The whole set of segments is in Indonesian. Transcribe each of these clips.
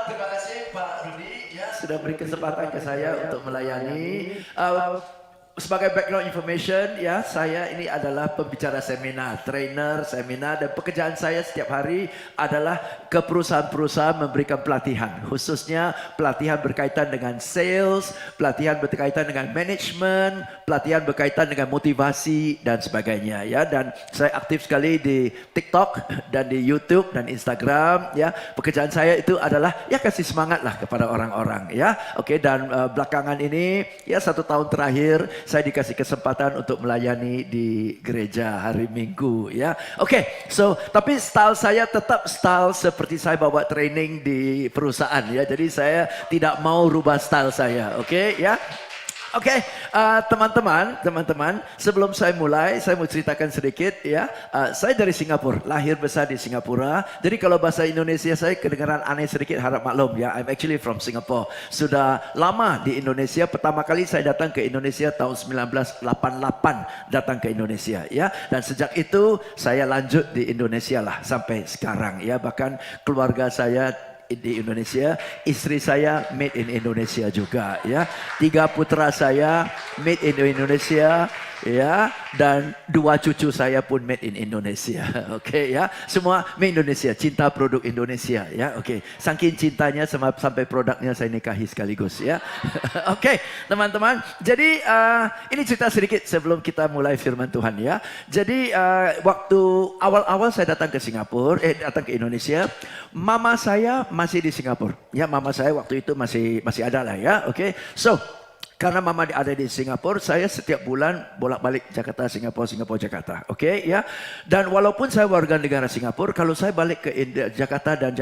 terima kasih Pak Rudi ya sudah beri kesempatan ke saya untuk melayani. Sebagai background information ya, saya ini adalah pembicara seminar, trainer seminar, dan pekerjaan saya setiap hari adalah ke perusahaan-perusahaan memberikan pelatihan, khususnya pelatihan berkaitan dengan sales, pelatihan berkaitan dengan management, pelatihan berkaitan dengan motivasi dan sebagainya ya. Dan saya aktif sekali di TikTok dan di YouTube dan Instagram ya. Pekerjaan saya itu adalah ya kasih semangat lah kepada orang-orang ya. Oke, dan belakangan ini ya 1 tahun terakhir saya dikasih kesempatan untuk melayani di gereja hari Minggu ya. Oke, so tapi style saya tetap style seperti saya bawa training di perusahaan ya. Jadi saya tidak mau rubah style saya. Oke ya. Oke, teman-teman, sebelum saya mulai, saya mau ceritakan sedikit ya. Saya dari Singapura, lahir besar di Singapura. Jadi kalau bahasa Indonesia saya kedengaran aneh sedikit, harap maklum ya. I'm actually from Singapore. Sudah lama di Indonesia. Pertama kali saya datang ke Indonesia tahun 1988, datang ke Indonesia ya. Dan sejak itu saya lanjut di Indonesia lah sampai sekarang ya. Bahkan keluarga saya di Indonesia, istri saya made in Indonesia juga ya. 3 putra saya made in Indonesia ya, dan 2 cucu saya pun made in Indonesia. Oke ya, semua made Indonesia, cinta produk Indonesia ya. Oke, saking cintanya sampai produknya saya nikahi sekaligus ya. Oke, teman-teman. Jadi ini cerita sedikit sebelum kita mulai firman Tuhan ya. Jadi waktu awal-awal saya datang ke Singapura, datang ke Indonesia, mama saya masih di Singapura. Ya, mama saya waktu itu masih ada lah ya. Oke, so karena mama ada di Singapura, saya setiap bulan bolak-balik Jakarta, Singapura, Singapura, Jakarta. Oke ya. Dan walaupun saya warga negara Singapura, kalau saya balik ke Jakarta dan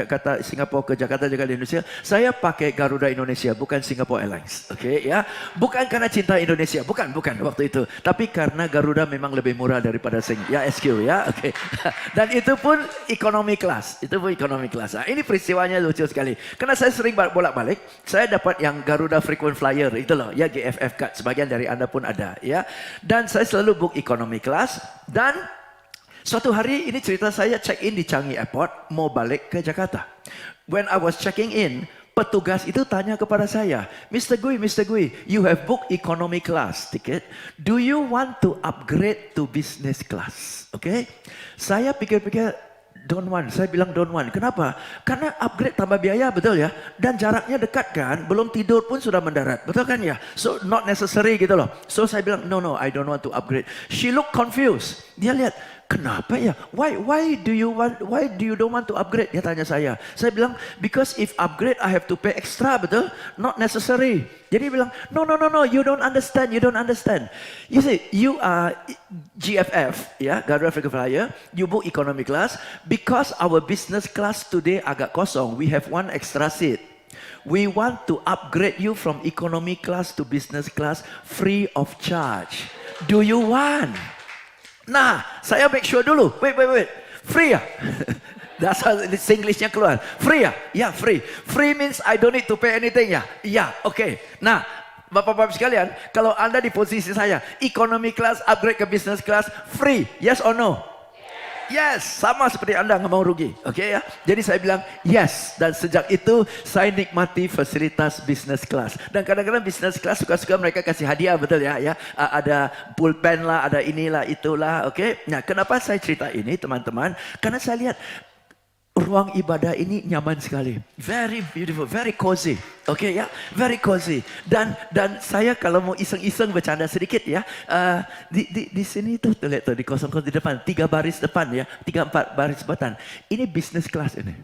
Singapura ke Jakarta juga di Indonesia, saya pakai Garuda Indonesia, bukan Singapore Airlines. Oke ya. Bukan karena cinta Indonesia, bukan waktu itu. Tapi karena Garuda memang lebih murah daripada SQ ya. Oke. Dan itu pun economy class. Nah, ini peristiwanya lucu sekali. Karena saya sering bolak-balik, saya dapat yang Garuda Frequent Flyer itu loh ya. GFF card, sebagian dari Anda pun ada ya. Dan saya selalu book economy class. Dan suatu hari ini cerita saya check in di Changi Airport, mau balik ke Jakarta. When I was checking in, petugas itu tanya kepada saya, Mr. Gui, you have booked economy class ticket. Do you want to upgrade to business class? Oke, saya pikir-pikir, don't want. Saya bilang don't want. Kenapa? Karena upgrade tambah biaya, betul ya? Dan jaraknya dekat kan? Belum tidur pun sudah mendarat. Betul kan ya? So not necessary gitu loh. So saya bilang no, I don't want to upgrade. She look confused. Dia lihat, kenapa ya? Why do you don't want to upgrade? Dia tanya saya. Saya bilang because if upgrade I have to pay extra, betul? Not necessary. Jadi dia bilang no, you don't understand. You see, you are GFF ya, Garuda Frequent Flyer. You book economy class because our business class today agak kosong. We have 1 extra seat. We want to upgrade you from economy class to business class free of charge. Do you want? Nah, saya make sure dulu. Wait. Free ya? Dasar Singlishnya keluar. Free ya? Ya, free. Free means I don't need to pay anything ya? Ya, oke. Nah, Bapak-bapak sekalian, kalau Anda di posisi saya, economy class upgrade ke business class, free. Yes or no? Yes, sama seperti Anda, nggak mau rugi. Oke ya. Jadi saya bilang yes. Dan sejak itu saya nikmati fasilitas business class. Dan kadang-kadang business class suka-suka mereka kasih hadiah, betul ya? Ada pulpen lah, ada inilah, itulah. Oke. Nah, kenapa saya cerita ini teman-teman? Karena saya lihat ruang ibadah ini nyaman sekali. Very beautiful, very cozy. Oke ya, very cozy. Dan saya kalau mau iseng-iseng bercanda sedikit ya, di sini tuh lihat tuh di kosong di depan, 3 baris depan ya, 3-4 baris depan. Ini business class ini.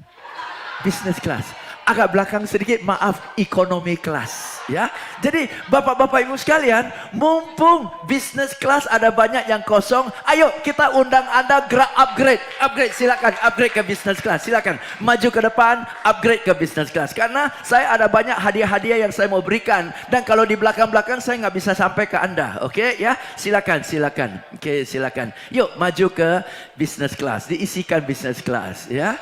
Business class. Agak belakang sedikit, maaf, economy class ya. Jadi bapak-bapak ibu sekalian, mumpung business class ada banyak yang kosong, ayo kita undang Anda gerak upgrade, silakan upgrade ke business class, silakan maju ke depan, upgrade ke business class. Karena saya ada banyak hadiah-hadiah yang saya mau berikan, dan kalau di belakang-belakang saya nggak bisa sampai ke Anda, oke ya, silakan, oke silakan, yuk maju ke business class, diisikan business class ya.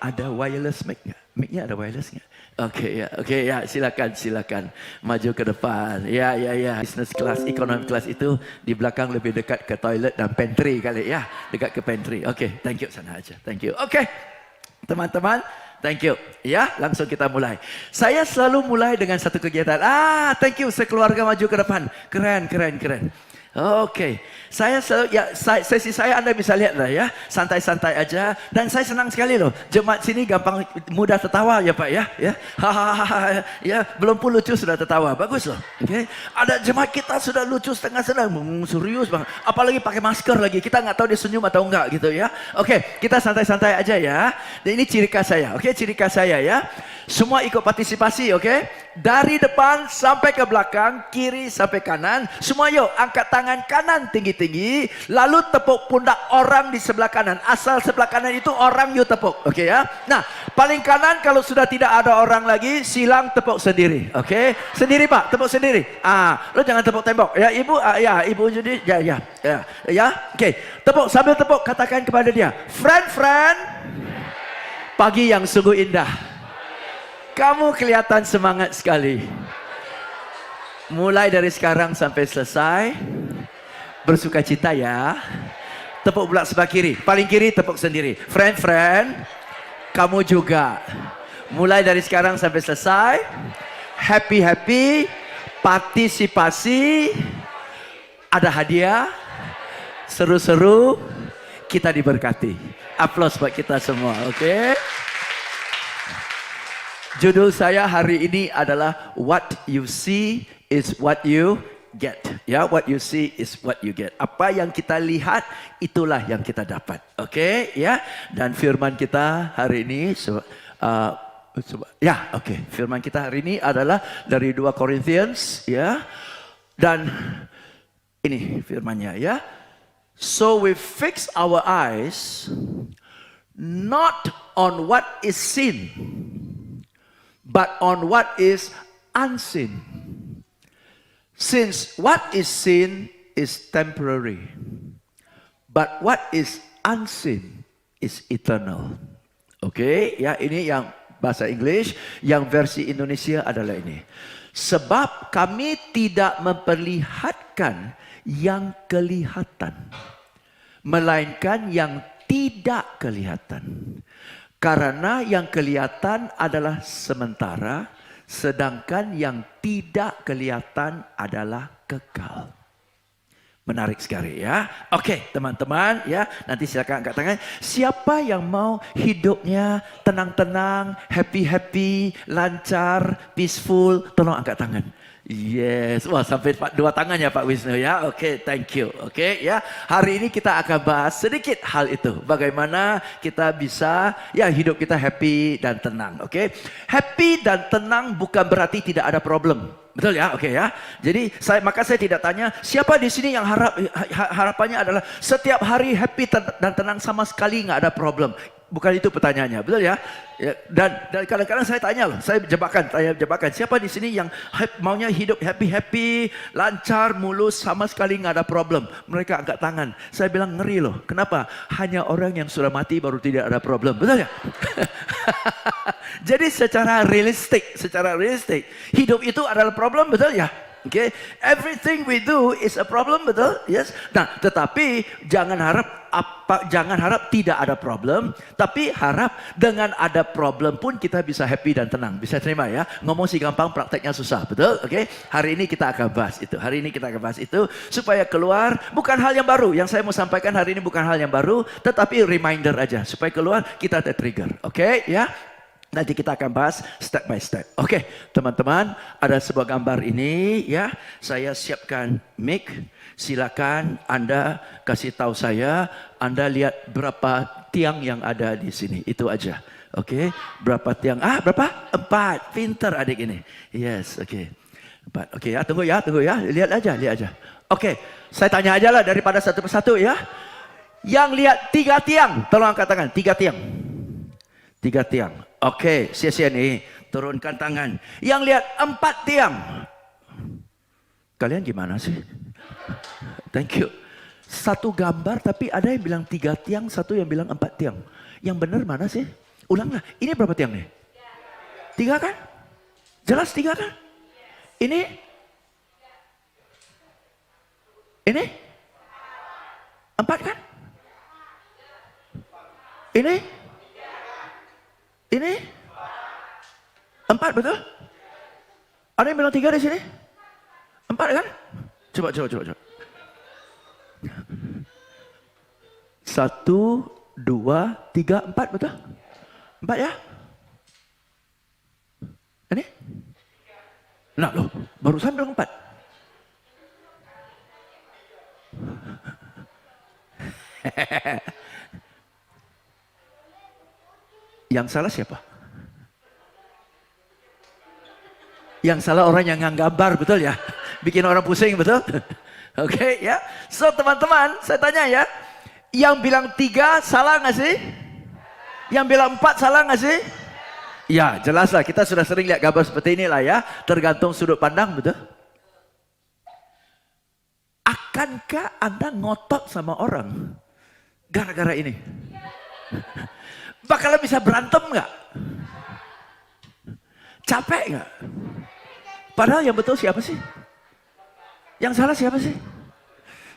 Ada wireless mic nggak? Mic-nya ada wireless nggak? Oke ya, silakan maju ke depan. Ya. Business class, economy class itu di belakang lebih dekat ke toilet dan pantry kali ya, dekat ke pantry. Oke, thank you sana aja. Thank you. Oke, teman-teman. Thank you. Ya, langsung kita mulai. Saya selalu mulai dengan satu kegiatan. Thank you. Sekeluarga maju ke depan. Keren. Oke, saya selalu, ya sesi saya Anda bisa lihat lah ya, santai-santai aja. Dan saya senang sekali loh, jemaat sini gampang mudah tertawa ya Pak ya, hahaha, ya belum pun lucu sudah tertawa, bagus loh. Oke, ada jemaat kita sudah lucu setengah-setengah, serius bang, apalagi pakai masker lagi, kita nggak tahu dia senyum atau enggak gitu ya. Oke, kita santai-santai aja ya. Dan ini ciri khas saya, oke, ciri khas saya ya. Semua ikut partisipasi, oke? Dari depan sampai ke belakang, kiri sampai kanan. Semua yuk, angkat tangan kanan tinggi-tinggi. Lalu tepuk pundak orang di sebelah kanan. Asal sebelah kanan itu orang yuk tepuk, oke ya? Nah, paling kanan kalau sudah tidak ada orang lagi, silang tepuk sendiri, oke? Sendiri Pak, tepuk sendiri. Lo jangan tepuk tembok. Ya ibu, ya ibu jadi, ya, oke. Tepuk, sambil tepuk, katakan kepada dia, friend, pagi yang sungguh indah. Kamu kelihatan semangat sekali. Mulai dari sekarang sampai selesai, bersuka cita ya. Tepuk pula sebelah kiri. Paling kiri tepuk sendiri. Friend, kamu juga. Mulai dari sekarang sampai selesai, happy, partisipasi, ada hadiah, seru-seru, kita diberkati. Aplaus buat kita semua, oke? Judul saya hari ini adalah What You See is What You Get. Ya, what you see is what you get. Apa yang kita lihat, itulah yang kita dapat. Oke, ya. Dan firman kita hari ini, firman kita hari ini adalah dari 2 Corinthians, ya. Dan ini firmannya, ya. So we fix our eyes not on what is seen, but on what is unseen. Since what is seen is temporary, but what is unseen is eternal. Oke, ya ini yang bahasa Inggris, yang versi Indonesia adalah ini. Sebab kami tidak memperlihatkan yang kelihatan, melainkan yang tidak kelihatan. Karena yang kelihatan adalah sementara, sedangkan yang tidak kelihatan adalah kekal. Menarik sekali ya. Oke, teman-teman ya, nanti silakan angkat tangan. Siapa yang mau hidupnya tenang-tenang, happy, lancar, peaceful, tolong angkat tangan. Yes, wah sampai 2 tangan ya Pak Wisnu ya. Oke, thank you. Oke ya, hari ini kita akan bahas sedikit hal itu. Bagaimana kita bisa ya hidup kita happy dan tenang. Oke, happy dan tenang bukan berarti tidak ada problem. Betul ya, oke ya. Jadi maka saya tidak tanya siapa di sini yang harapannya adalah setiap hari happy dan tenang sama sekali nggak ada problem. Bukan itu pertanyaannya, betul ya? Dan kadang-kadang saya tanya loh, saya jebakan. Siapa di sini yang maunya hidup happy, lancar, mulus, sama sekali nggak ada problem? Mereka angkat tangan. Saya bilang ngeri loh. Kenapa? Hanya orang yang sudah mati baru tidak ada problem, betul ya? Jadi secara realistik, hidup itu adalah problem, betul ya? Okay, everything we do is a problem, betul? Yes. Nah, tetapi jangan harap tidak ada problem, tapi harap dengan ada problem pun kita bisa happy dan tenang. Bisa terima ya? Ngomong sih gampang, prakteknya susah, betul? Oke. Hari ini kita akan bahas itu. Supaya keluar bukan hal yang baru. Yang saya mau sampaikan hari ini bukan hal yang baru, tetapi reminder aja supaya keluar kita tertrigger. Oke, ya? Nanti kita akan bahas step by step. Oke, teman-teman, ada sebuah gambar ini ya. Saya siapkan mic. Silakan Anda kasih tahu saya, Anda lihat berapa tiang yang ada di sini. Itu aja. Oke, berapa tiang? Berapa? 4. Pintar adik ini. Yes, oke. 4. Oke ya, tunggu ya. Lihat aja. Oke, saya tanya aja lah daripada satu persatu ya. Yang lihat 3 tiang, tolong angkat tangan. 3 tiang. 3 tiang. Oke, sia-sia nih. Turunkan tangan. Yang lihat 4 tiang. Kalian gimana sih? Thank you. Satu gambar tapi ada yang bilang 3 tiang, satu yang bilang 4 tiang. Yang benar mana sih? Ulanglah. Ini berapa tiang nih? 3 kan? Jelas 3 kan? Ini? Ini? 4 kan? Ini? Ini 4 betul? Ada yang bilang 3 di sini? 4 kan? Coba. 1, 2, 3, 4 betul? 4 ya? Ini? Nah loh, barusan bilang 4. Yang salah siapa? Yang salah orang yang nggambar, betul ya? Bikin orang pusing, betul? Oke, ya. So teman-teman, saya tanya ya, yang bilang 3 salah nggak sih? Yang bilang 4 salah nggak sih? Ya, jelaslah, kita sudah sering lihat gambar seperti inilah ya, tergantung sudut pandang, betul? Akankah Anda ngotot sama orang gara-gara ini? Bakalan bisa berantem nggak? Capek nggak? Padahal yang betul siapa sih? Yang salah siapa sih?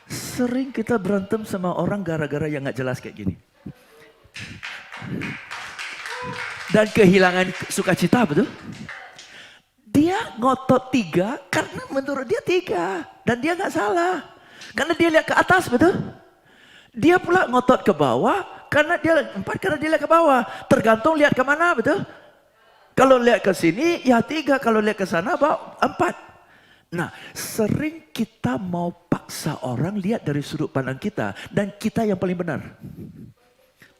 Sering kita berantem sama orang gara-gara yang nggak jelas kayak gini. Dan kehilangan sukacita, betul? Dia ngotot 3 karena menurut dia 3. Dan dia nggak salah. Karena dia lihat ke atas, betul? Dia pula ngotot ke bawah karena dia 4 karena dia lihat ke bawah. Tergantung lihat ke mana, betul? Kalau lihat ke sini ya 3, kalau lihat ke sana 4. Nah, sering kita mau paksa orang lihat dari sudut pandang kita dan kita yang paling benar.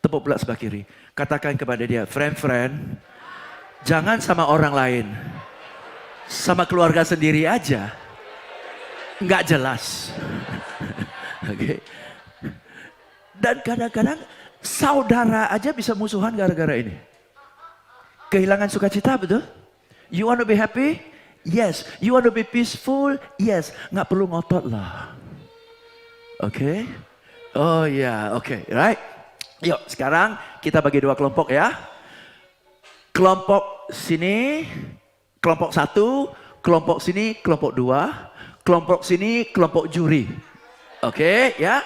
Tepuk pula sebelah kiri. Katakan kepada dia, friend, jangan sama orang lain. Sama keluarga sendiri aja. Nggak jelas. Oke. Dan kadang-kadang saudara aja bisa musuhan gara-gara ini. Kehilangan sukacita, betul? You want to be happy? Yes. You want to be peaceful? Yes. Nggak perlu ngotot lah. Oke? Oh ya, oke. Right? Yuk, sekarang kita bagi 2 kelompok ya. Kelompok sini, kelompok 1, kelompok sini, kelompok 2, kelompok sini, kelompok juri. Oke, ya.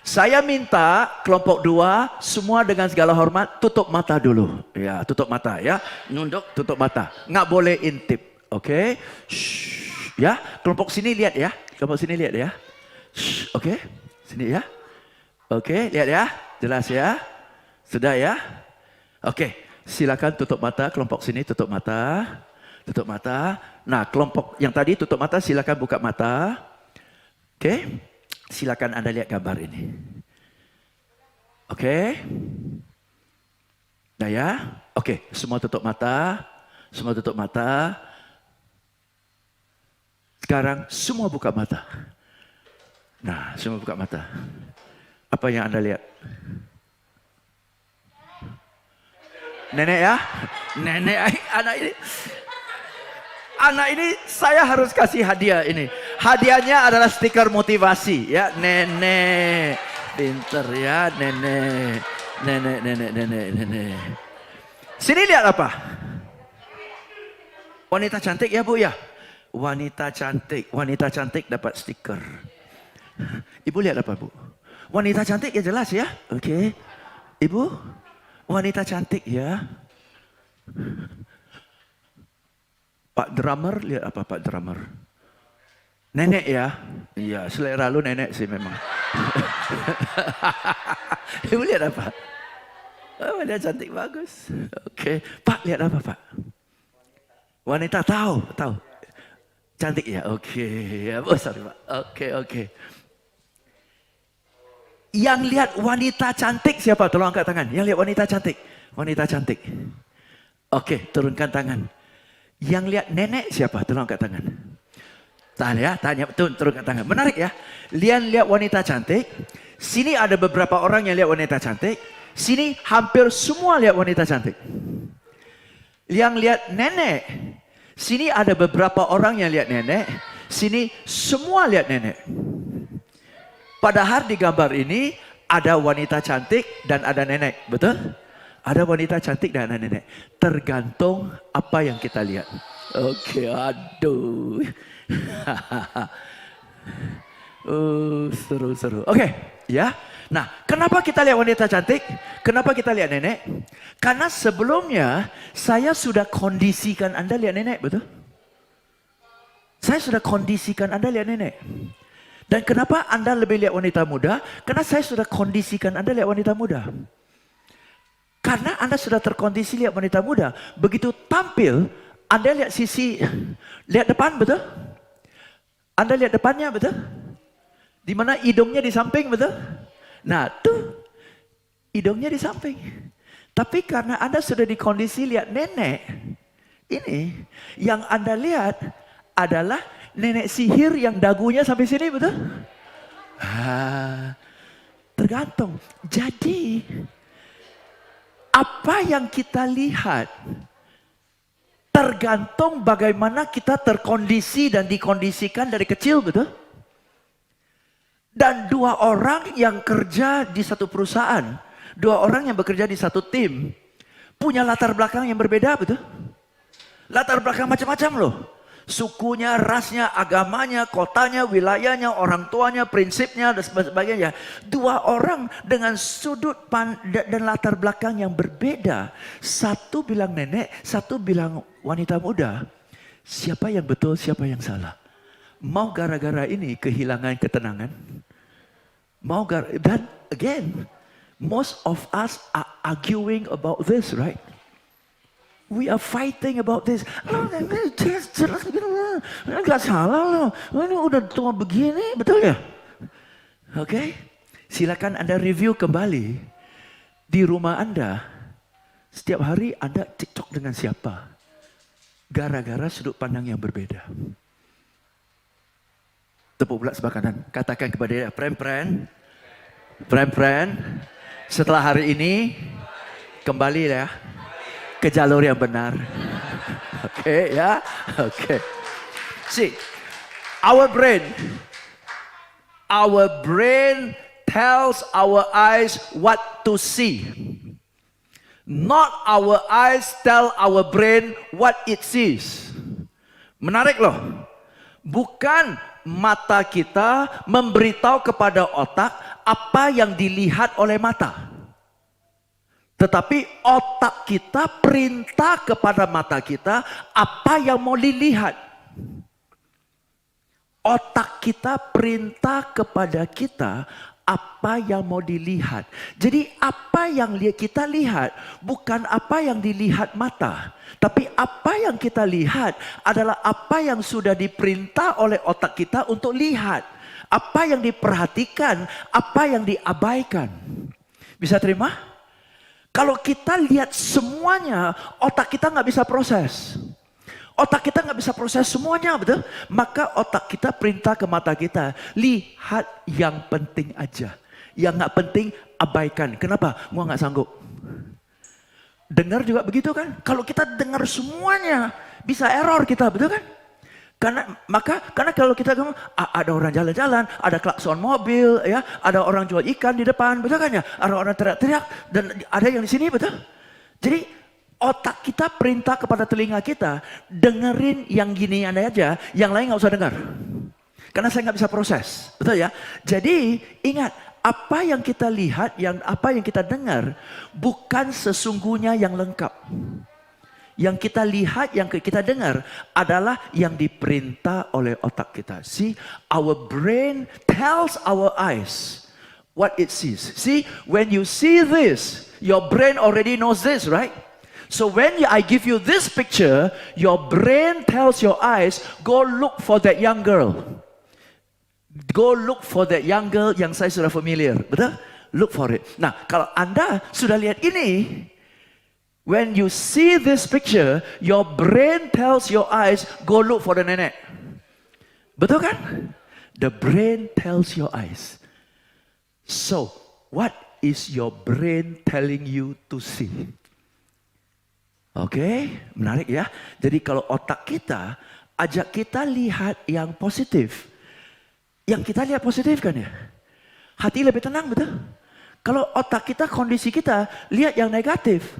Saya minta kelompok 2 semua dengan segala hormat tutup mata dulu. Ya, tutup mata ya. Nunduk, tutup mata. Nggak boleh intip. Oke. Shh, ya, kelompok sini lihat ya. Kelompok sini lihat ya. Shh, oke. Sini ya. Oke, lihat ya. Jelas ya? Sudah ya? Oke, silakan tutup mata. Kelompok sini tutup mata. Tutup mata. Nah, kelompok yang tadi tutup mata silakan buka mata. Oke. Silakan Anda lihat gambar ini. Oke. Nah ya. Oke, semua tutup mata. Semua tutup mata. Sekarang semua buka mata. Nah, semua buka mata. Apa yang Anda lihat? Nenek ya? Nenek anak ini saya harus kasih hadiah ini. Hadiahnya adalah stiker motivasi ya. Nenek. Pinter ya, nenek. Nenek. Sini lihat apa? Wanita cantik ya, Bu ya? Wanita cantik dapat stiker. Ibu lihat apa, Bu? Wanita cantik ya, jelas ya. Oke. Ibu, wanita cantik ya. Pak drummer, lihat apa Pak drummer? Nenek ya. Iya, selera lu nenek sih memang. Ibu lihat apa? Oh, wanita cantik bagus. Oke. Pak, lihat apa Pak? Wanita tahu. Cantik ya. Oke. Oh, sorry Pak. Oke. Yang lihat wanita cantik siapa? Tolong angkat tangan. Yang lihat wanita cantik. Wanita cantik. Oke, turunkan tangan. Yang lihat nenek siapa? Tolong angkat tangan. Tanya betul, turunkan tangan. Menarik ya. Lihat wanita cantik. Sini ada beberapa orang yang lihat wanita cantik. Sini hampir semua lihat wanita cantik. Yang lihat nenek. Sini ada beberapa orang yang lihat nenek. Sini semua lihat nenek. Padahal di gambar ini ada wanita cantik dan ada nenek, betul? Ada wanita cantik dan ada nenek. Tergantung apa yang kita lihat. Oke, aduh. Seru-seru. Oke, ya. Nah, kenapa kita lihat wanita cantik? Kenapa kita lihat nenek? Karena sebelumnya saya sudah kondisikan Anda lihat nenek, betul? Saya sudah kondisikan Anda lihat nenek. Dan kenapa Anda lebih lihat wanita muda? Karena saya sudah kondisikan Anda lihat wanita muda. Karena Anda sudah terkondisi lihat wanita muda. Begitu tampil, Anda lihat lihat depan, betul? Anda lihat depannya, betul? Di mana hidungnya di samping, betul? Nah, tuh hidungnya di samping. Tapi karena Anda sudah di kondisi lihat nenek, ini yang Anda lihat adalah nenek sihir yang dagunya sampai sini, betul? Tergantung. Jadi apa yang kita lihat tergantung bagaimana kita terkondisi dan dikondisikan dari kecil, betul? Dan dua orang yang kerja di satu perusahaan, dua orang yang bekerja di satu tim, punya latar belakang yang berbeda, betul? Latar belakang macam-macam loh. Sukunya, rasnya, agamanya, kotanya, wilayahnya, orang tuanya, prinsipnya, dan sebagainya. Dua orang dengan sudut dan latar belakang yang berbeda. Satu bilang nenek, satu bilang wanita muda. Siapa yang betul, siapa yang salah? Mau gara-gara ini kehilangan ketenangan? Dan again, most of us are arguing about this, right? We are fighting about this. Enggak salah loh. Ini udah tua begini, betul ya? Oke. Silakan Anda review kembali di rumah Anda. Setiap hari Anda cekcok dengan siapa? Gara-gara sudut pandang yang berbeda. Tepuk pula sebelah kanan. Katakan kepada dia, pren-pren. Pren-pren. Setelah hari ini, kembali ya ke jalur yang benar. Oke, ya. Oke. See, our brain tells our eyes what to see. Not our eyes tell our brain what it sees. Menarik loh. Bukan mata kita memberitahu kepada otak apa yang dilihat oleh mata. Tetapi otak kita perintah kepada mata kita apa yang mau dilihat. Otak kita perintah kepada kita apa yang mau dilihat. Jadi apa yang kita lihat bukan apa yang dilihat mata. Tapi apa yang kita lihat adalah apa yang sudah diperintah oleh otak kita untuk lihat. Apa yang diperhatikan, apa yang diabaikan. Bisa terima? Kalau kita lihat semuanya, otak kita nggak bisa proses. Otak kita nggak bisa proses semuanya, betul? Maka otak kita perintah ke mata kita, lihat yang penting aja. Yang nggak penting, abaikan. Kenapa? Gua nggak sanggup. Dengar juga begitu kan? Kalau kita dengar semuanya, bisa error kita, betul kan? Karena kalau kita ada orang jalan-jalan, ada klakson mobil, ya, ada orang jual ikan di depan, betul kan ya? Ada orang teriak-teriak dan ada yang di sini, betul? Jadi otak kita perintah kepada telinga kita, dengerin yang gini aja, yang lain nggak usah dengar. Karena saya nggak bisa proses, betul ya? Jadi ingat, apa yang kita lihat, apa yang kita dengar, bukan sesungguhnya yang lengkap. Yang kita lihat, yang kita dengar adalah yang diperintah oleh otak kita. See, our brain tells our eyes what it sees. See, when you see this, your brain already knows this, right? So when I give you this picture, your brain tells your eyes, go look for that young girl. Go look for that young girl yang saya sudah familiar. Betul? Look for it. Nah, kalau Anda sudah lihat ini, when you see this picture, your brain tells your eyes, go look for the nenek. Betul kan? The brain tells your eyes. So, what is your brain telling you to see? Oke, menarik ya. Jadi kalau otak kita ajak kita lihat yang positif. Yang kita lihat positif kan ya? Hati lebih tenang, betul? Kalau otak kita, kondisi kita lihat yang negatif.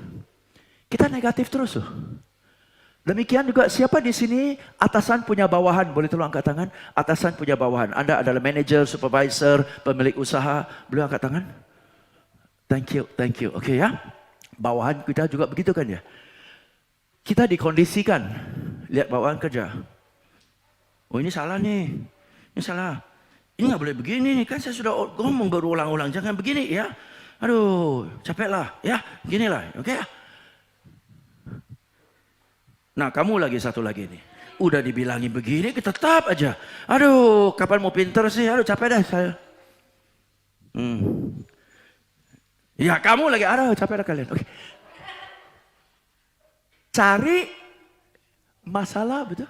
Kita negatif terus loh. Demikian juga siapa di sini atasan punya bawahan? Boleh tolong angkat tangan? Atasan punya bawahan. Anda adalah manager, supervisor, pemilik usaha. Boleh angkat tangan? Thank you. Oke ya. Bawahan kita juga begitu kan ya? Kita dikondisikan. Lihat bawahan kerja. Oh ini salah nih. Ini salah. Ini nggak boleh begini nih. Kan saya sudah ngomong berulang-ulang. Jangan begini ya. Aduh capek lah. Ya ginilah. Oke ya. Nah kamu lagi satu lagi nih. Udah dibilangin begini tetap aja. Aduh kapan mau pinter sih. Aduh capek dah saya. Ya kamu lagi. Aduh capek dah kalian. Oke. Cari masalah betul.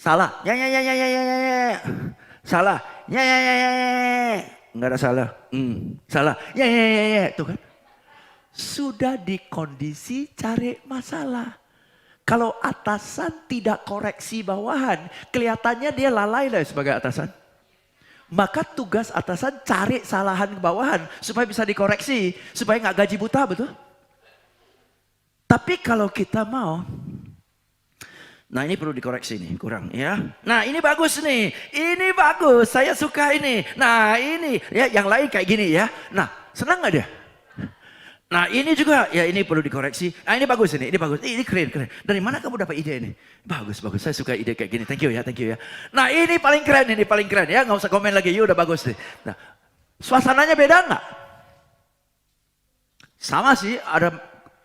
Salah. Ya. Salah. Ya. Enggak ada salah. Salah. Ya. Tuh kan. Sudah dikondisi cari masalah. Kalau atasan tidak koreksi bawahan, kelihatannya dia lalai lah sebagai atasan. Maka tugas atasan cari salahan bawahan supaya bisa dikoreksi, supaya nggak gaji buta, betul? Tapi kalau kita mau, nah ini perlu dikoreksi nih, kurang ya. Nah ini bagus nih, ini bagus, saya suka ini. Nah ini, ya yang lain kayak gini ya. Nah senang nggak dia? Nah ini juga, ya ini perlu dikoreksi. Nah ini bagus ini bagus. Ini keren. Dari mana kamu dapat ide ini? Bagus. Saya suka ide kayak gini. Thank you ya. Nah ini paling keren ya. Nggak usah komen lagi, udah bagus nih. Nah, suasananya beda nggak? Sama sih, ada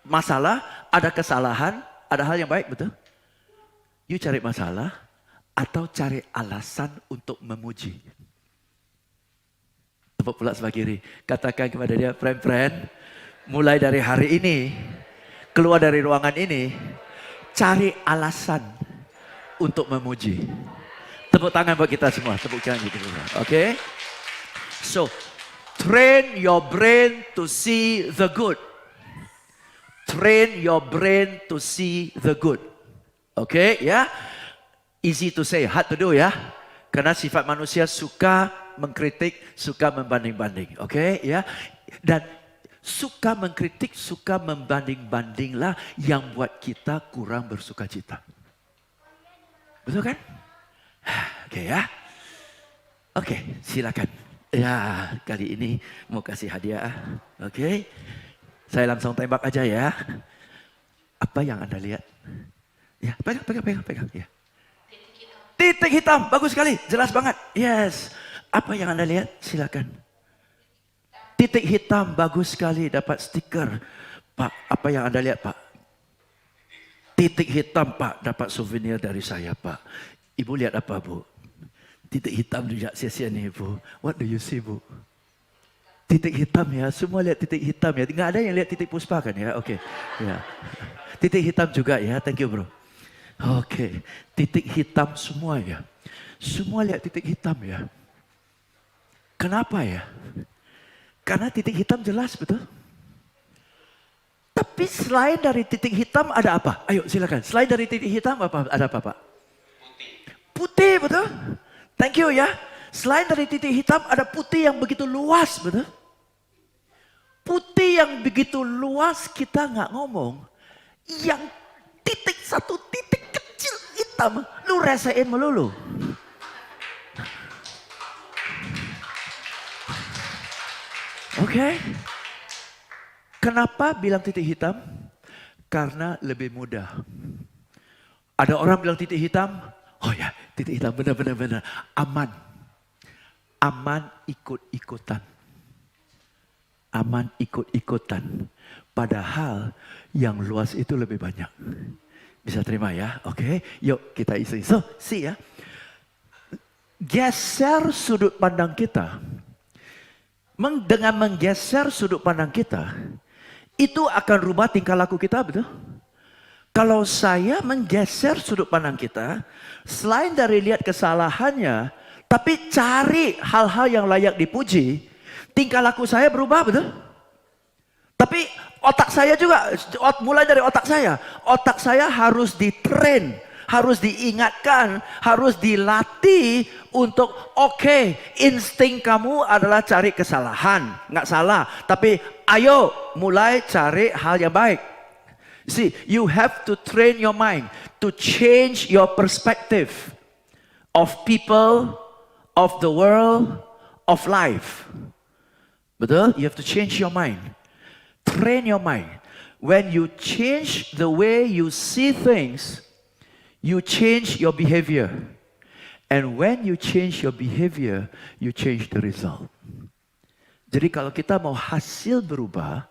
masalah, ada kesalahan, ada hal yang baik, betul? You cari masalah atau cari alasan untuk memuji. Tepuk pula sebelah kiri. Katakan kepada dia, friend. Mulai dari hari ini, keluar dari ruangan ini, cari alasan untuk memuji. Tepuk tangan buat kita semua. Tepuk tangan gitu. Oke? So, train your brain to see the good. Train your brain to see the good. Oke, ya? Easy to say, hard to do ya. Karena sifat manusia suka mengkritik, suka membanding-banding. Oke, ya? Dan suka mengkritik, suka membanding-bandinglah yang buat kita kurang bersuka cita. Betul kan? Oke ya. Oke, silakan. Ya, kali ini mau kasih hadiah. Oke. Saya langsung tembak aja ya. Apa yang Anda lihat? Ya, pegang. Ya. Titik hitam, bagus sekali, jelas banget. Yes. Apa yang Anda lihat? Silakan. Titik hitam, bagus sekali, dapat stiker. Pak, apa yang Anda lihat Pak? Titik hitam Pak, dapat souvenir dari saya Pak. Ibu lihat apa Bu? Titik hitam juga sia-sia nih Bu. What do you see Bu? Titik hitam ya, semua lihat titik hitam ya. Nggak ada yang lihat titik puspa kan ya? Oke. Ya. Titik hitam juga ya, thank you bro. Oke, titik hitam semua ya. Semua lihat titik hitam ya. Kenapa ya? Karena titik hitam jelas, betul? Tapi selain dari titik hitam ada apa? Ayo silakan. Selain dari titik hitam ada apa Pak? Putih, betul? Thank you ya. Selain dari titik hitam ada putih yang begitu luas, betul? Putih yang begitu luas kita nggak ngomong. Yang satu titik kecil hitam, lu rasain melulu. Oke. Kenapa bilang titik hitam? Karena lebih mudah. Ada orang bilang titik hitam, oh ya titik hitam benar. Aman. Aman ikut-ikutan. Aman ikut-ikutan. Padahal yang luas itu lebih banyak. Bisa terima ya? Oke. Yuk kita isi. So, see ya. Geser sudut pandang kita. Dengan menggeser sudut pandang kita, itu akan rubah tingkah laku kita, betul? Kalau saya menggeser sudut pandang kita, selain dari lihat kesalahannya, tapi cari hal-hal yang layak dipuji, tingkah laku saya berubah, betul? Tapi otak saya juga, mulai dari otak saya harus ditrain, harus diingatkan, harus dilatih untuk oke, insting kamu adalah cari kesalahan, nggak salah. Tapi ayo mulai cari hal yang baik. See, you have to train your mind to change your perspective of people, of the world, of life. Betul? You have to change your mind. Train your mind. When you change the way you see things, you change your behavior. And when you change your behavior, you change the result. Jadi kalau kita mau hasil berubah,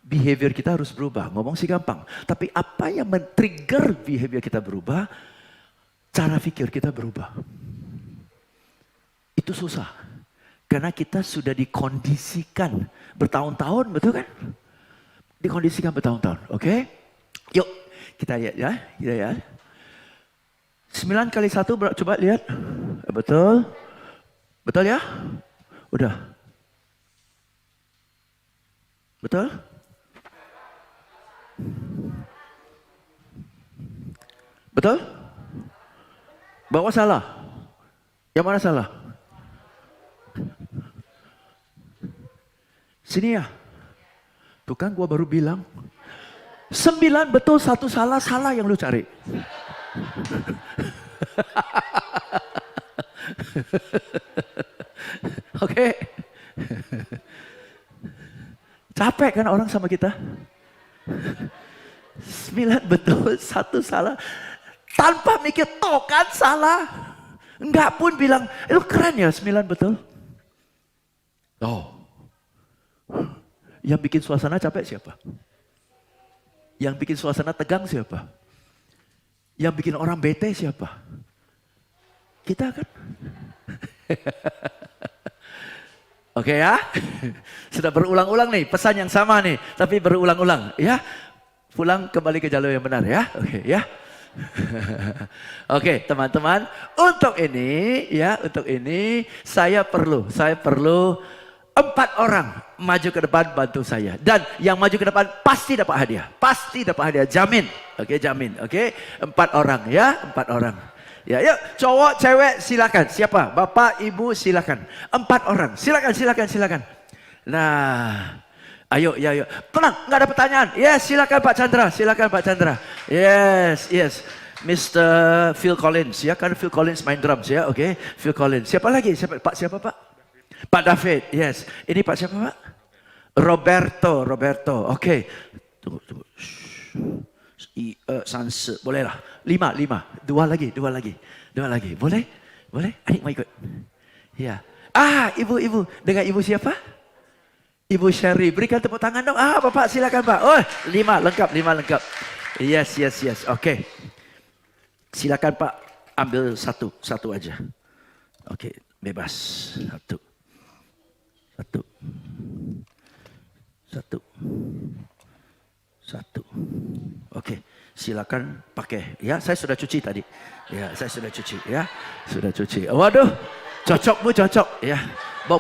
behavior kita harus berubah. Ngomong sih gampang. Tapi apa yang men-trigger behavior kita berubah? Cara pikir kita berubah. Itu susah. Karena kita sudah dikondisikan bertahun-tahun, betul kan? Dikondisikan bertahun-tahun, oke? Yuk, kita lihat ya. Kita ya. 9 kali 1, coba lihat. Betul? Betul ya? Udah. Betul? Betul? Bawa salah. Yang mana salah? Sini ya. Tuh kan gua baru bilang. 9 betul, 1 salah, salah yang lu cari. Oke. Capek kan orang sama kita? 9 betul, 1 salah. Tanpa mikir, toh kan salah. Enggak pun bilang, lu keren ya 9 betul. Oh. Yang bikin suasana capek siapa? Yang bikin suasana tegang siapa? Yang bikin orang bete siapa? Kita kan? Oke ya? Sudah berulang-ulang nih, pesan yang sama nih. Tapi berulang-ulang ya. Pulang kembali ke jalur yang benar ya. Oke ya. Oke teman-teman. Untuk ini saya perlu 4 orang maju ke depan bantu saya. Dan yang maju ke depan pasti dapat hadiah. Pasti dapat hadiah, jamin. Oke, jamin. Oke, 4 orang ya, 4 orang. Ya, yuk cowok, cewek silakan. Siapa? Bapak, Ibu silakan. 4 orang. Silakan. Nah, ayo. Tenang, nggak ada pertanyaan. Yes, silakan Pak Chandra. Yes. Mr. Phil Collins ya, kan Phil Collins main drums ya. Oke, Phil Collins. Siapa lagi? Siapa Pak? Pak David, yes. Ini Pak siapa Pak? Roberto. Oke. Tunggu. Sanse, boleh lah. 5. Dua lagi. Boleh? Adik mau ikut? Ya. Ibu. Dengan ibu siapa? Ibu Sherry. Berikan tepuk tangan dong. Bapak silakan Pak. Oh, 5 lengkap. Yes. Oke. Silakan Pak. Ambil satu aja. Oke, bebas. Satu. Oke, silakan pakai. Ya, saya sudah cuci tadi. Ya, saya sudah cuci. Ya, sudah cuci. Waduh, cocok. Ya, bawa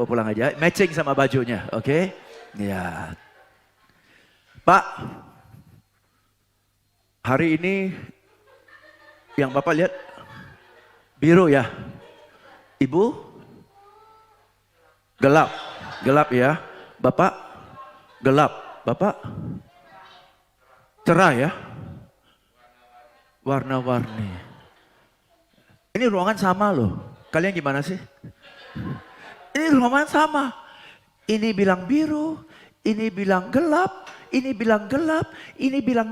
pulang aja. Matching sama bajunya. Oke. Ya. Pak, hari ini yang Bapak lihat biru ya. Ibu gelap ya. Bapak gelap. Bapak cerah ya. Warna-warni. Ini ruangan sama loh. Kalian gimana sih? Ini ruangan sama. Ini bilang biru, ini bilang gelap, ini bilang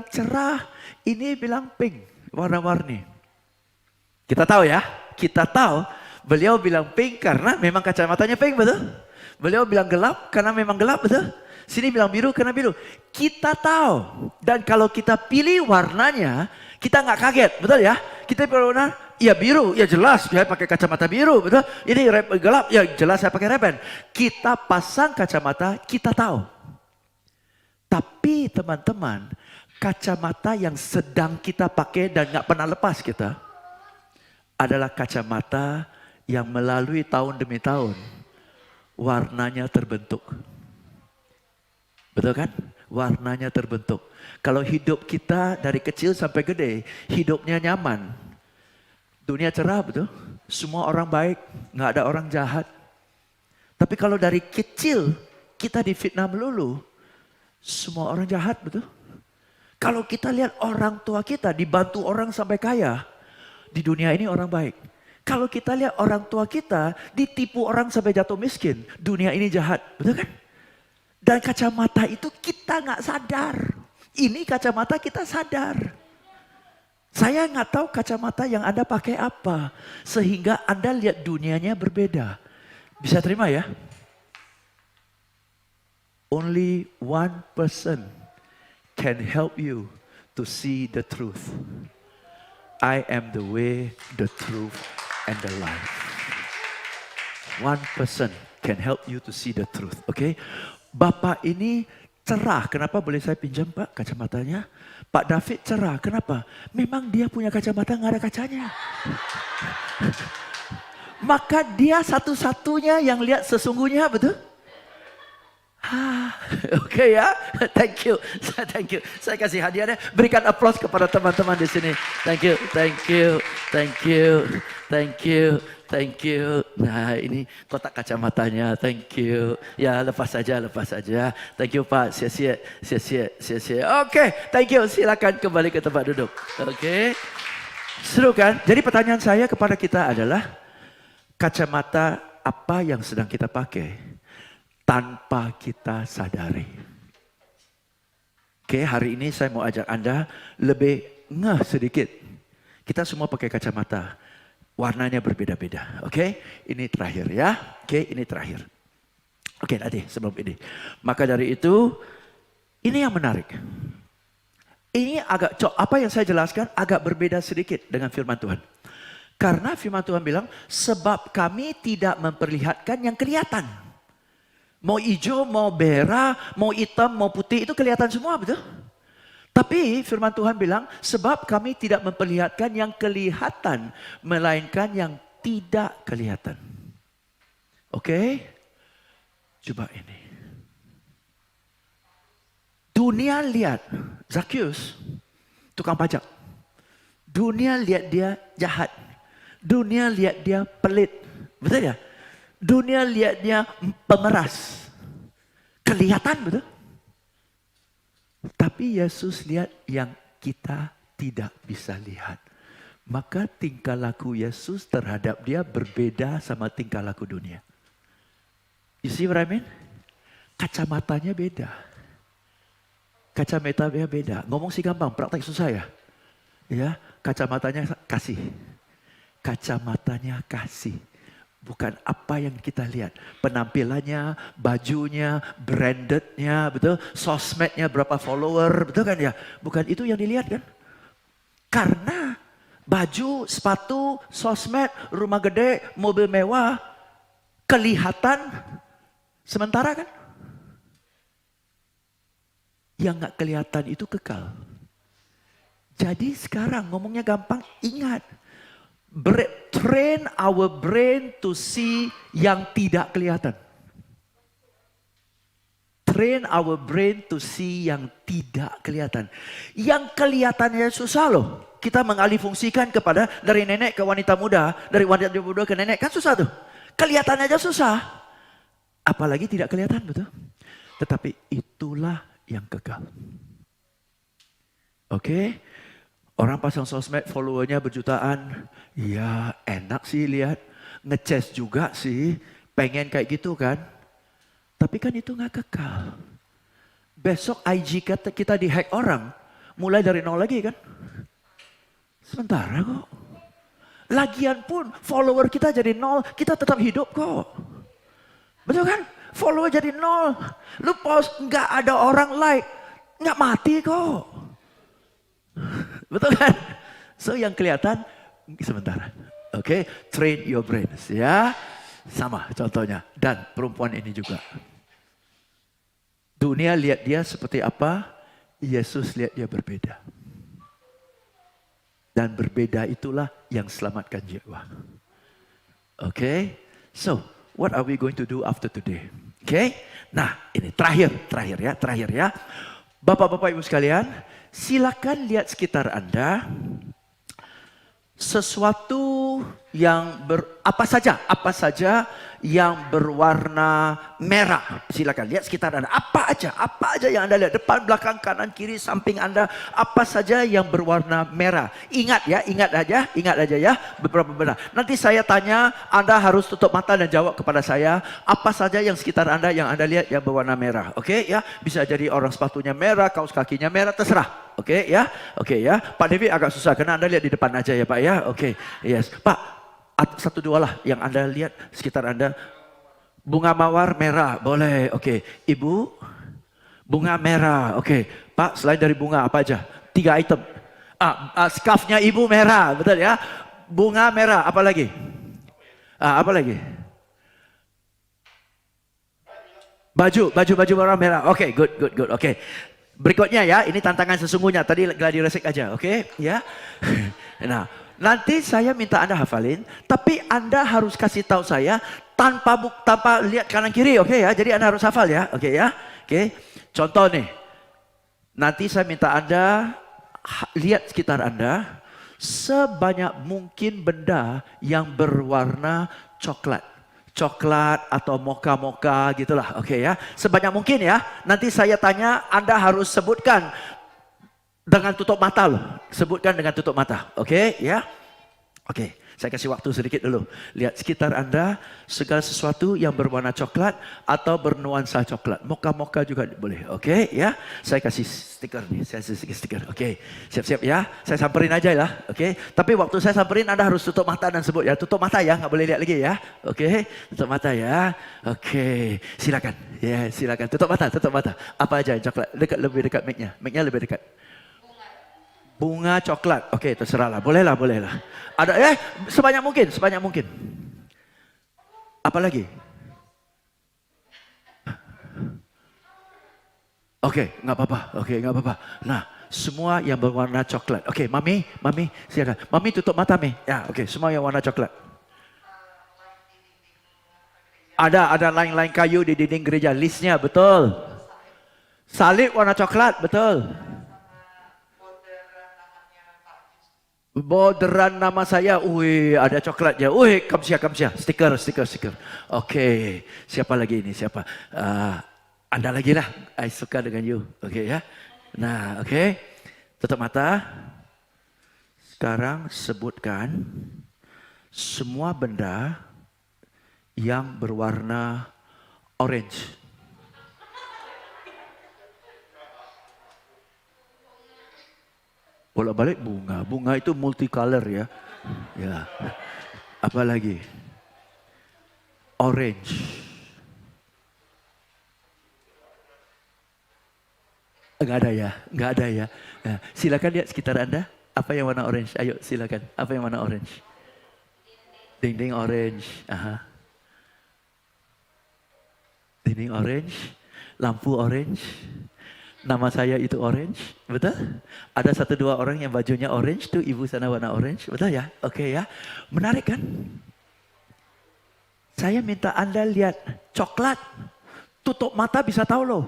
cerah, ini bilang pink. Warna-warni. Kita tahu ya. Beliau bilang pink karena memang kacamatanya pink, betul? Beliau bilang gelap karena memang gelap, betul? Sini bilang biru karena biru. Kita tahu. Dan kalau kita pilih warnanya, kita nggak kaget, betul ya? Kita pilih warna, ya biru, ya jelas saya pakai kacamata biru, betul? Ini gelap, ya jelas saya pakai Ray-Ban. Kita pasang kacamata, kita tahu. Tapi teman-teman, kacamata yang sedang kita pakai dan nggak pernah lepas kita adalah kacamata yang melalui tahun demi tahun warnanya terbentuk. Betul kan? Warnanya terbentuk. Kalau hidup kita dari kecil sampai gede, hidupnya nyaman. Dunia cerah, betul? Semua orang baik, nggak ada orang jahat. Tapi kalau dari kecil kita difitnah melulu, semua orang jahat, betul? Kalau kita lihat orang tua kita dibantu orang sampai kaya, di dunia ini orang baik. Kalau kita lihat orang tua kita ditipu orang sampai jatuh miskin, dunia ini jahat, betul kan? Dan kacamata itu kita nggak sadar. Ini kacamata kita sadar. Saya nggak tahu kacamata yang Anda pakai apa. Sehingga Anda lihat dunianya berbeda. Bisa terima ya? Only one person can help you to see the truth. I am the way, the truth, and the life. One person can help you to see the truth. Okay? Bapak ini cerah. Kenapa boleh saya pinjam Pak kacamatanya? Pak David cerah. Kenapa? Memang dia punya kacamata nggak ada kacanya. Maka dia satu-satunya yang lihat sesungguhnya, betul? Oke ya, thank you. Saya kasih hadiahnya. Berikan aplaus kepada teman-teman di sini. Thank you. Nah ini kotak kacamatanya. Thank you. Ya lepas saja. Thank you Pak. Sia-sia. Oke, thank you. Silakan kembali ke tempat duduk. Oke. Seru kan? Jadi pertanyaan saya kepada kita adalah kacamata apa yang sedang kita pakai? Tanpa kita sadari. Oke, hari ini saya mau ajak Anda lebih ngeh sedikit. Kita semua pakai kacamata. Warnanya berbeda-beda. Oke, ini terakhir ya. Oke, ini terakhir. Oke, tadi sebelum ini. Maka dari itu, ini yang menarik. Ini apa yang saya jelaskan agak berbeda sedikit dengan firman Tuhan. Karena firman Tuhan bilang, sebab kami tidak memperlihatkan yang kelihatan. Mau hijau, mau merah, mau hitam, mau putih, itu kelihatan semua, betul? Tapi firman Tuhan bilang, sebab kami tidak memperlihatkan yang kelihatan, melainkan yang tidak kelihatan. Oke? Coba ini. Dunia lihat, Zakheus, tukang pajak. Dunia lihat dia jahat. Dunia lihat dia pelit. Betul ya? Dunia lihat dia pemeras. Kelihatan, betul? Tapi Yesus lihat yang kita tidak bisa lihat. Maka tingkah laku Yesus terhadap dia berbeda sama tingkah laku dunia. You see what I mean? Kacamatanya beda. Kacamatanya beda. Ngomong sih gampang, praktek susah ya. Ya, kacamatanya kasih. Kacamatanya kasih. Bukan apa yang kita lihat. Penampilannya, bajunya, brandednya, betul? Sosmednya berapa follower, betul kan ya? Bukan itu yang dilihat kan? Karena baju, sepatu, sosmed, rumah gede, mobil mewah, kelihatan sementara kan? Yang gak kelihatan itu kekal. Jadi sekarang ngomongnya gampang, ingat. Train our brain to see yang tidak kelihatan. Train our brain to see yang tidak kelihatan. Yang kelihatannya susah loh. Kita mengalihfungsikan kepada dari nenek ke wanita muda, dari wanita muda ke nenek, kan susah tuh. Kelihatannya aja susah. Apalagi tidak kelihatan, betul? Tetapi itulah yang kekal. Oke? Orang pasang sosmed followernya berjutaan. Ya enak sih lihat. Nge-chase juga sih. Pengen kayak gitu kan. Tapi kan itu gak kekal. Besok IG kita di-hack orang. Mulai dari nol lagi kan. Sementara kok. Lagian pun follower kita jadi nol. Kita tetap hidup kok. Betul kan? Follower jadi nol. Lu post gak ada orang like. Gak mati kok. Betul kan? So yang kelihatan sementara. Oke, train your brains ya. Sama contohnya. Dan perempuan ini juga. Dunia lihat dia seperti apa, Yesus lihat dia berbeda. Dan berbeda itulah yang selamatkan jiwa. Oke, so what are we going to do after today? Oke, nah ini terakhir ya. Bapak-bapak ibu sekalian, silakan lihat sekitar Anda. sesuatu yang apa saja yang berwarna merah. Silakan lihat sekitar Anda. Apa aja yang Anda lihat, depan, belakang, kanan, kiri, samping Anda, apa saja yang berwarna merah. Ingat aja ya, beberapa benda. Nanti saya tanya, Anda harus tutup mata dan jawab kepada saya, apa saja yang sekitar Anda yang Anda lihat yang berwarna merah. Oke ya, bisa jadi orang sepatunya merah, kaos kakinya merah, terserah. Oke ya. Pak David agak susah karena Anda lihat di depan aja ya Pak ya. Oke, yes. Pak, satu dua lah yang Anda lihat sekitar Anda. Bunga mawar merah, boleh. Oke. Ibu, bunga merah. Oke. Pak, selain dari bunga apa aja? 3 item. Scarfnya ibu merah, betul ya? Bunga merah, apa lagi? Apa lagi? Baju warna merah. Oke, good. Oke. Berikutnya ya, ini tantangan sesungguhnya. Tadi gladi resik aja, oke? Ya. Nah, nanti saya minta Anda hafalin, tapi Anda harus kasih tahu saya tanpa lihat kanan kiri, oke ya? Jadi Anda harus hafal ya, oke ya? Oke. Contoh nih. Nanti saya minta Anda lihat sekitar Anda sebanyak mungkin benda yang berwarna coklat. Coklat atau mocha gitulah, oke ya. Sebanyak mungkin ya. Nanti saya tanya, Anda harus sebutkan dengan tutup mata loh. Sebutkan dengan tutup mata, oke ya. Oke, saya kasih waktu sedikit dulu. Lihat sekitar Anda segala sesuatu yang berwarna coklat atau bernuansa coklat. Mocha juga boleh, oke ya. Saya kasih stiker nih, saya kasih stiker. Oke, siap-siap ya. Saya samperin aja lah, oke. Tapi waktu saya samperin Anda harus tutup mata dan sebut ya. Tutup mata ya, nggak boleh lihat lagi ya. Oke, tutup mata ya. Oke, silakan. Ya, silakan. Tutup mata. Apa aja yang coklat? Lebih dekat mic-nya. Mic-nya lebih dekat. Bunga coklat. Oke, terserahlah. Bolehlah. Ada sebanyak mungkin. Apa lagi? Oke, nggak apa-apa. Nah, semua yang berwarna coklat. Oke, Mami, silakan. Mami tutup mata, Mi. Ya, oke, semua yang warna coklat. Ada line-line kayu di dinding gereja, listnya betul. Salib warna coklat, betul. Borderan nama saya, ada coklatnya. Kamsia. Stiker. Oke, siapa lagi ini? Siapa? Anda lagi lah. I suka dengan you. Oke ya. Nah, oke. Tutup mata. Sekarang sebutkan semua benda yang berwarna orange. Bolak-balik bunga itu multicolor ya. Ya. Apa lagi? Orange. Enggak ada ya. Nah, silakan lihat sekitar Anda. Apa yang warna orange? Ayo silakan. Apa yang warna orange? Dinding orange. Dinding orange. Lampu orange. Nama saya itu orange, betul? Ada 1-2 orang yang bajunya orange tuh, ibu sana warna orange, betul ya? Oke ya, menarik kan? Saya minta Anda lihat coklat, tutup mata bisa tahu loh.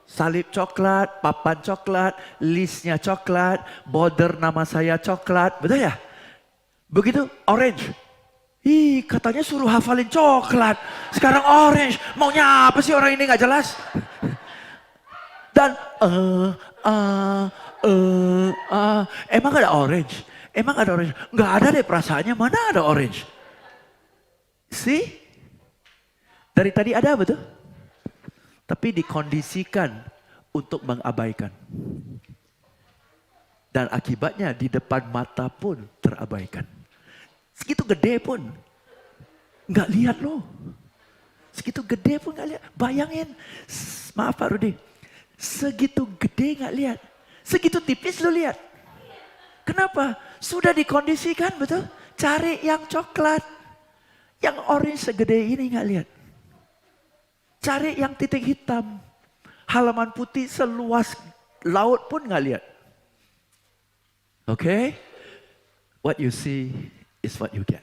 Salib coklat, papan coklat, listnya coklat, border nama saya coklat, betul ya? Begitu orange. Katanya suruh hafalin coklat, sekarang orange. Maunya apa sih orang ini nggak jelas? Dan emang ada orange? Nggak ada deh perasaannya, mana ada orange? See? Dari tadi ada betul? Tapi dikondisikan untuk mengabaikan. Dan akibatnya di depan mata pun terabaikan. Segitu gede pun nggak lihat loh. Segitu gede pun nggak lihat. Bayangin, maaf Pak Rudi. Segitu gede nggak lihat, segitu tipis lo lihat. Kenapa? Sudah dikondisikan betul. Cari yang coklat, yang orange segede ini nggak lihat. Cari yang titik hitam, halaman putih seluas laut pun nggak lihat. Okay? What you see is what you get.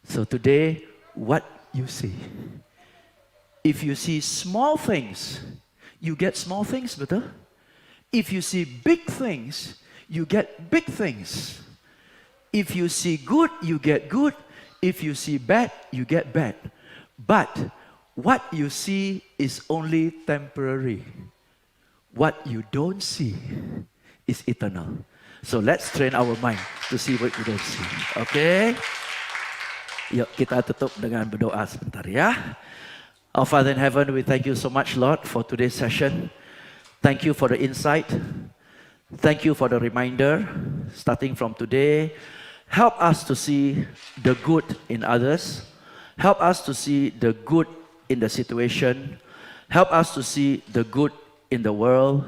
So today, what you see. If you see small things, you get small things, betul? If you see big things, you get big things. If you see good, you get good. If you see bad, you get bad. But what you see is only temporary. What you don't see is eternal. So let's train our mind to see what we don't see. Okay? Yuk kita tutup dengan berdoa sebentar ya. Our Father in heaven, we thank you so much, Lord, for today's session. Thank you for the insight. Thank you for the reminder. Starting from today, help us to see the good in others. Help us to see the good in the situation. Help us to see the good in the world.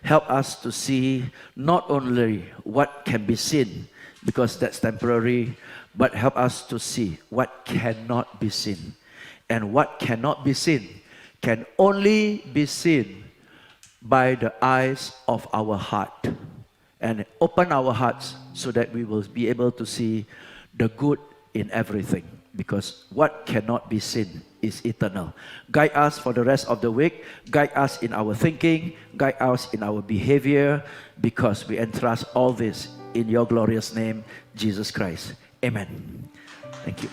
Help us to see not only what can be seen, because that's temporary, but help us to see what cannot be seen. And what cannot be seen can only be seen by the eyes of our heart. And open our hearts so that we will be able to see the good in everything. Because what cannot be seen is eternal. Guide us for the rest of the week. Guide us in our thinking. Guide us in our behavior. Because we entrust all this in your glorious name, Jesus Christ. Amen. Thank you.